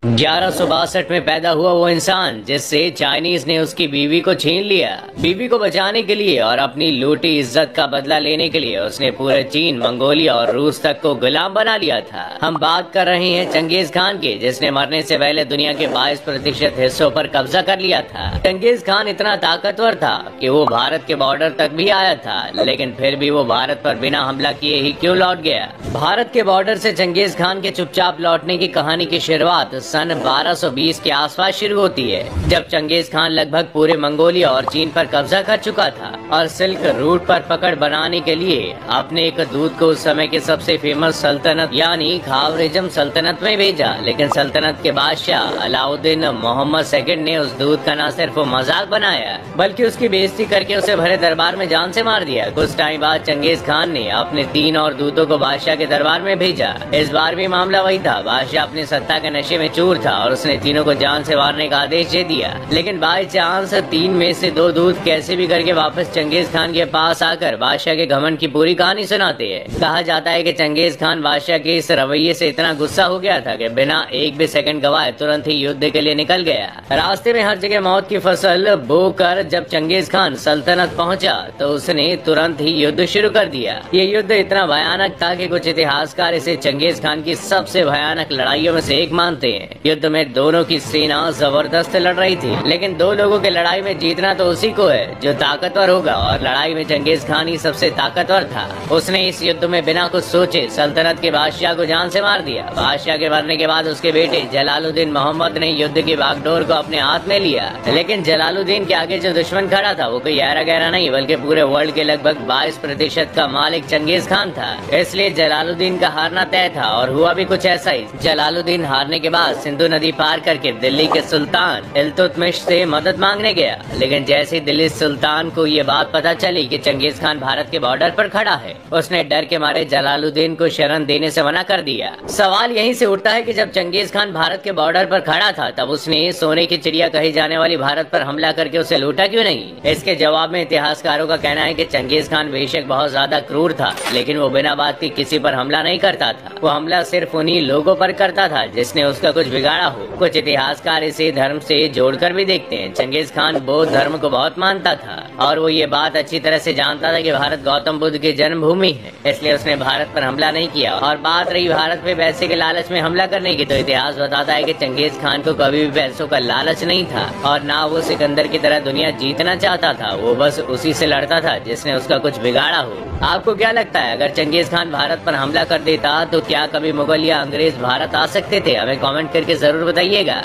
1162 में पैदा हुआ वो इंसान जिससे चाइनीज ने उसकी बीवी को छीन लिया। बीवी को बचाने के लिए और अपनी लूटी इज्जत का बदला लेने के लिए उसने पूरे चीन, मंगोलिया और रूस तक को गुलाम बना लिया था। हम बात कर रहे हैं चंगेज खान की, जिसने मरने से पहले दुनिया के 22% हिस्सों पर कब्जा कर लिया था। चंगेज खान इतना ताकतवर था कि वो भारत के बॉर्डर तक भी आया था, लेकिन फिर भी वो भारत पर बिना हमला किए ही क्यों लौट गया। भारत के बॉर्डर से चंगेज खान के चुपचाप लौटने की कहानी की शुरुआत सन 1220 के आसपास शुरू होती है, जब चंगेज खान लगभग पूरे मंगोलिया और चीन पर कब्जा कर चुका था और सिल्क रूट पर पकड़ बनाने के लिए अपने एक दूत को उस समय के सबसे फेमस सल्तनत यानी खावरिज्म सल्तनत में भेजा। लेकिन सल्तनत के बादशाह अलाउद्दीन मोहम्मद सेकंड ने उस दूत का न सिर्फ मजाक बनाया बल्कि उसकी बेइज्जती करके उसे भरे दरबार में जान से मार दिया। कुछ टाइम बाद चंगेज खान ने अपने 3 और दूतों को बादशाह के दरबार में भेजा। इस बार भी मामला वही था। बादशाह अपनी सत्ता के नशे में चूर था और उसने तीनों को जान से मारने का आदेश दे दिया। लेकिन बाई चांस 3 में से 2 दूत कैसे भी करके वापस चंगेज खान के पास आकर बादशाह के घमंड की पूरी कहानी सुनाते हैं। कहा जाता है कि चंगेज खान बादशाह के इस रवैये से इतना गुस्सा हो गया था कि बिना एक भी सेकंड गवाए तुरंत ही युद्ध के लिए निकल गया। रास्ते में हर जगह मौत की फसल बोकर जब चंगेज खान सल्तनत पहुंचा तो उसने तुरंत ही युद्ध शुरू कर दिया। ये युद्ध इतना भयानक था कि कुछ इतिहासकार इसे चंगेज खान की सबसे भयानक लड़ाइयों में से एक मानते हैं। युद्ध में दोनों की सेना जबरदस्त लड़ रही थी, लेकिन 2 लोगों की लड़ाई में जीतना तो उसी को है जो ताकतवर होगा, और लड़ाई में चंगेज खान ही सबसे ताकतवर था। उसने इस युद्ध में बिना कुछ सोचे सल्तनत के बादशाह को जान से मार दिया। बादशाह के मरने के बाद उसके बेटे जलालुद्दीन मोहम्मद ने युद्ध की बागडोर को अपने हाथ में लिया। लेकिन जलालुद्दीन के आगे जो दुश्मन खड़ा था वो कोई ऐरा गहरा नहीं बल्कि पूरे वर्ल्ड के लगभग 22% का मालिक चंगेज खान था। इसलिए जलालुद्दीन का हारना तय था और हुआ भी कुछ ऐसा ही। जलालुद्दीन हारने के बाद सिंधु नदी पार करके दिल्ली के सुल्तान इल्तुतमिश से मदद मांगने गया। लेकिन जैसे दिल्ली सुल्तान को ये बात पता चली कि चंगेज खान भारत के बॉर्डर पर खड़ा है, उसने डर के मारे जलालुद्दीन को शरण देने से मना कर दिया। सवाल यहीं से उठता है कि जब चंगेज खान भारत के बॉर्डर पर खड़ा था तब उसने सोने की चिड़िया कही जाने वाली भारत पर हमला करके उसे लूटा क्यों नहीं। इसके जवाब में इतिहासकारों का कहना है कि चंगेज खान बेशक बहुत ज्यादा क्रूर था, लेकिन वो बिना बात के किसी पर हमला नहीं करता था। वो हमला सिर्फ उन्हीं लोगों पर करता था जिसने उसका कुछ बिगाड़ा हो। कुछ इतिहासकार इसे धर्म से जोड़कर भी देखते हैं। चंगेज खान बौद्ध धर्म को बहुत मानता था और वो ये बात अच्छी तरह से जानता था कि भारत गौतम बुद्ध की जन्मभूमि है, इसलिए उसने भारत पर हमला नहीं किया। और बात रही भारत पे पैसे के लालच में हमला करने की, तो इतिहास बताता है कि चंगेज खान को कभी भी पैसों का लालच नहीं था और ना वो सिकंदर की तरह दुनिया जीतना चाहता था। वो बस उसी से लड़ता था जिसने उसका कुछ बिगाड़ा हो। आपको क्या लगता है, अगर चंगेज खान भारत पर हमला कर देता तो क्या कभी मुगल या अंग्रेज भारत आ सकते थे? हमें कमेंट करके जरूर बताइएगा।